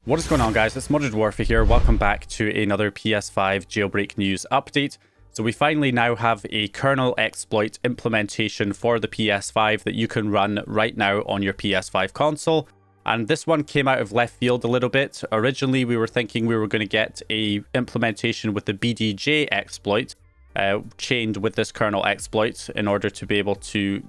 What is going on, guys? It's Modded Warfare here. Welcome back to another PS5 jailbreak news update. So we finally now have a kernel exploit implementation for the PS5 that you can run right now on your PS5 console. And this one came out of left field a little bit. Originally, we were thinking we were going to get a implementation with the BDJ exploit chained with this kernel exploit in order to be able to,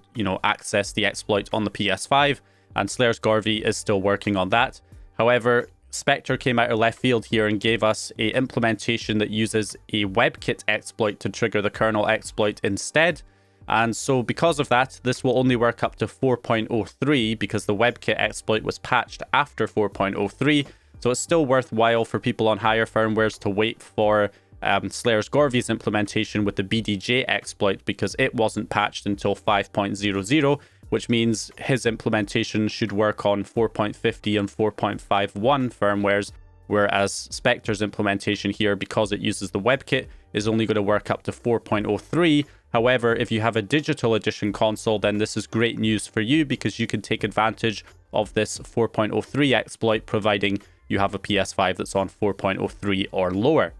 access the exploit on the PS5. And Slayer's Gorvy is still working on that. However, Specter came out of left field here and gave us a implementation that uses a webkit exploit to trigger the kernel exploit instead. And so because of that, this will only work up to 4.03 because the webkit exploit was patched after 4.03. So it's still worthwhile for people on higher firmwares to wait for Slayer's Gorvy's implementation with the BDJ exploit because it wasn't patched until 5.00. Which means his implementation should work on 4.50 and 4.51 firmwares, whereas Specter's implementation here, because it uses the webkit, is only going to work up to 4.03. However, if you have a digital edition console, then this is great news for you because you can take advantage of this 4.03 exploit, providing you have a PS5 that's on 4.03 or lower.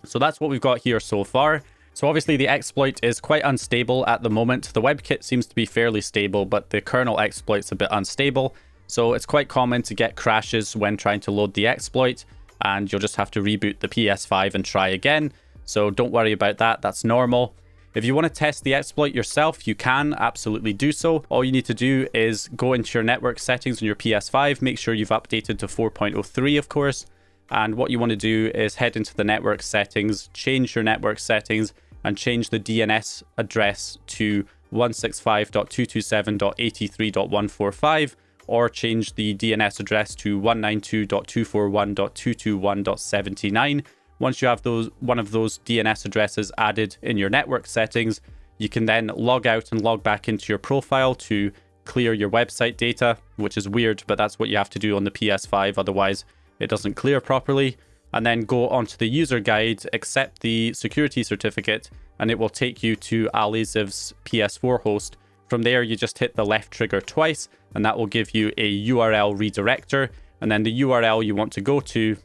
So that's what we've got here so far. So obviously the exploit is quite unstable at the moment. The webkit seems to be fairly stable, but the kernel exploit's a bit unstable. So it's quite common to get crashes when trying to load the exploit, and you'll just have to reboot the PS5 and try again. So don't worry about that, that's normal. If you want to test the exploit yourself, you can absolutely do so. All you need to do is go into your network settings on your PS5, make sure you've updated to 4.03 of course. And what you want to do is head into the network settings, change your network settings, and change the DNS address to 165.227.83.145, or change the DNS address to 192.241.221.79. Once you have one of those DNS addresses added in your network settings, you can then log out and log back into your profile to clear your website data, which is weird, but that's what you have to do on the PS5, otherwise it doesn't clear properly. And then go onto the user guide, accept the security certificate, and it will take you to Aliziv's PS4 host. From there, you just hit the left trigger twice, and that will give you a URL redirector. And then the URL you want to go to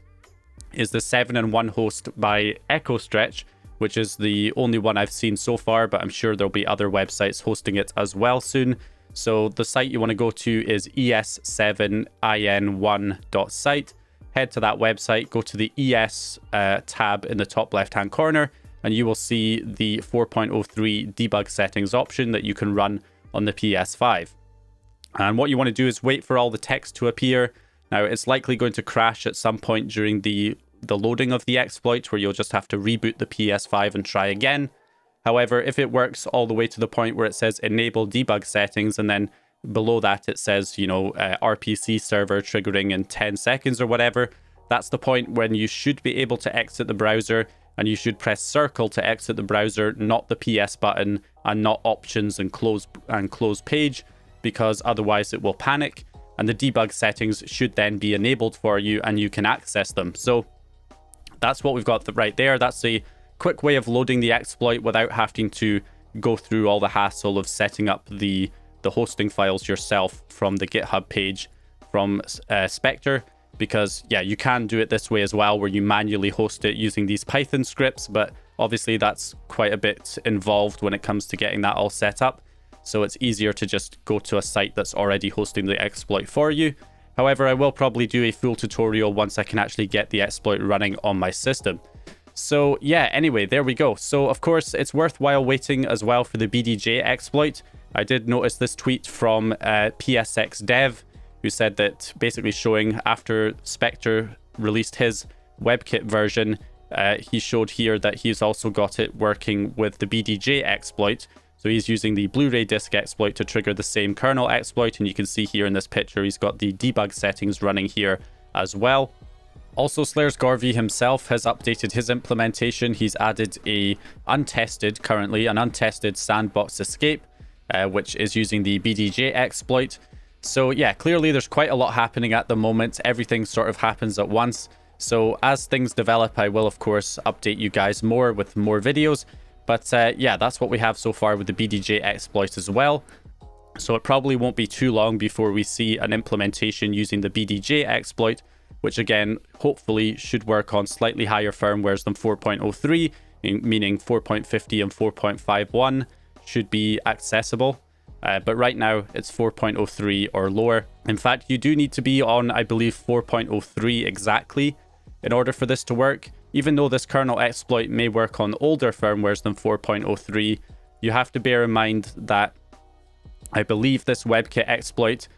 is the 7-in-1 host by EchoStretch, which is the only one I've seen so far, but I'm sure there'll be other websites hosting it as well soon. So the site you want to go to is es7in1.site. Head to that website, go to the ES tab in the top left-hand corner, and you will see the 4.03 debug settings option that you can run on the PS5. And what you want to do is wait for all the text to appear. Now, it's likely going to crash at some point during the loading of the exploit, where you'll just have to reboot the PS5 and try again. However, if it works all the way to the point where it says enable debug settings, and then below that it says, RPC server triggering in 10 seconds or whatever, that's the point when you should be able to exit the browser, and you should press circle to exit the browser, not the PS button, and not options and close page, because otherwise it will panic, and the debug settings should then be enabled for you and you can access them. So that's what we've got right there. That's a quick way of loading the exploit without having to go through all the hassle of setting up the hosting files yourself from the GitHub page from Specter, because you can do it this way as well, where you manually host it using these Python scripts, but obviously that's quite a bit involved when it comes to getting that all set up. So it's easier to just go to a site that's already hosting the exploit for you. However, I will probably do a full tutorial once I can actually get the exploit running on my system. So anyway, there we go. So of course, it's worthwhile waiting as well for the BDJ exploit. I did notice this tweet from PSX Dev, who said that basically showing after Specter released his WebKit version, he showed here that he's also got it working with the BDJ exploit. So he's using the Blu-ray disc exploit to trigger the same kernel exploit, and you can see here in this picture he's got the debug settings running here as well. Also, Slayer's Gorvy himself has updated his implementation. He's added an untested sandbox escape, which is using the BDJ exploit. So clearly there's quite a lot happening at the moment. Everything sort of happens at once. So as things develop, I will of course update you guys more with more videos. But that's what we have so far with the BDJ exploit as well. So it probably won't be too long before we see an implementation using the BDJ exploit. which again, hopefully should work on slightly higher firmwares than 4.03, meaning 4.50 and 4.51 should be accessible. But right now it's 4.03 or lower. In fact, you do need to be on, I believe, 4.03 exactly in order for this to work. Even though this kernel exploit may work on older firmwares than 4.03, you have to bear in mind that I believe this WebKit exploit,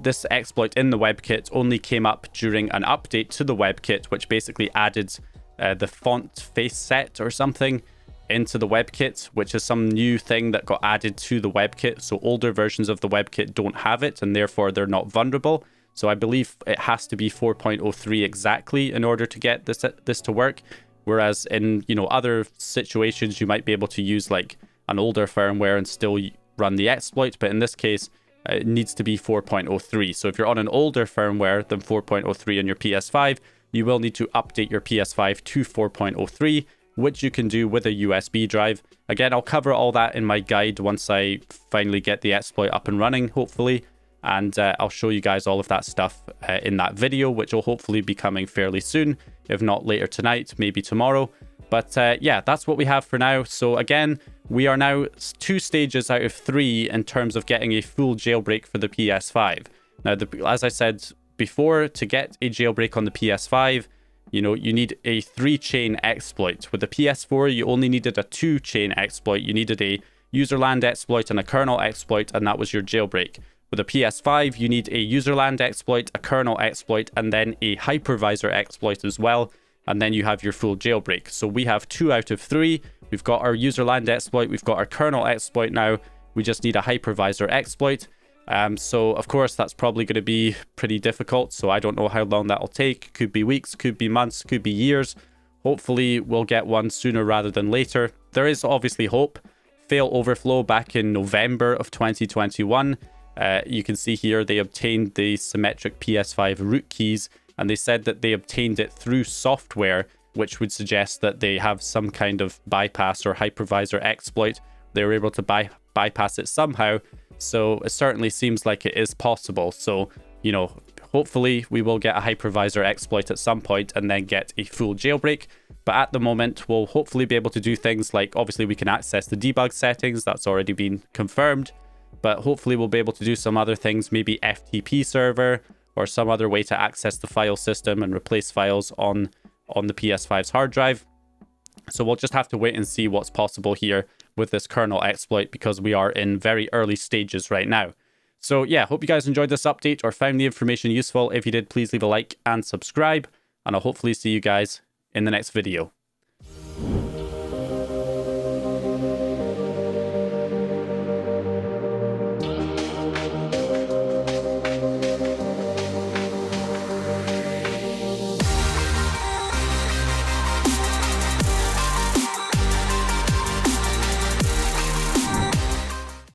this exploit in the WebKit only came up during an update to the WebKit, which basically added the font face set or something into the WebKit, which is some new thing that got added to the WebKit. So older versions of the WebKit don't have it, and therefore they're not vulnerable. So I believe it has to be 4.03 exactly in order to get this to work. Whereas in, you know, other situations, you might be able to use like an older firmware and still run the exploit. But in this case, it needs to be 4.03. So if you're on an older firmware than 4.03 on your PS5, you will need to update your PS5 to 4.03, which you can do with a USB drive. Again, I'll cover all that in my guide once I finally get the exploit up and running, hopefully. And I'll show you guys all of that stuff in that video, which will hopefully be coming fairly soon, if not later tonight, maybe tomorrow. But yeah, that's what we have for now. So again, we are now 2 stages out of 3 in terms of getting a full jailbreak for the PS5. Now, as I said before, to get a jailbreak on the PS5, you know, you need a 3-chain exploit. With the PS4, you only needed a 2-chain exploit. You needed a userland exploit and a kernel exploit, and that was your jailbreak. With a PS5, you need a userland exploit, a kernel exploit, and then a hypervisor exploit as well. And then you have your full jailbreak. So we have 2 out of 3. We've got our userland exploit. We've got our kernel exploit now. We just need a hypervisor exploit. So of course, that's probably going to be pretty difficult. So I don't know how long that'll take. Could be weeks, could be months, could be years. Hopefully we'll get one sooner rather than later. There is obviously hope. Fail Overflow back in November of 2021. You can see here they obtained the symmetric PS5 root keys, and they said that they obtained it through software, which would suggest that they have some kind of bypass or hypervisor exploit. They were able to bypass it somehow. So it certainly seems like it is possible. So, you know, hopefully we will get a hypervisor exploit at some point and then get a full jailbreak. But at the moment, we'll hopefully be able to do things like, obviously we can access the debug settings. That's already been confirmed. But hopefully we'll be able to do some other things, maybe FTP server or some other way to access the file system and replace files on the PS5's hard drive. So we'll just have to wait and see what's possible here with this kernel exploit, because we are in very early stages right now. So yeah, hope you guys enjoyed this update or found the information useful. If you did, please leave a like and subscribe, and I'll hopefully see you guys in the next video.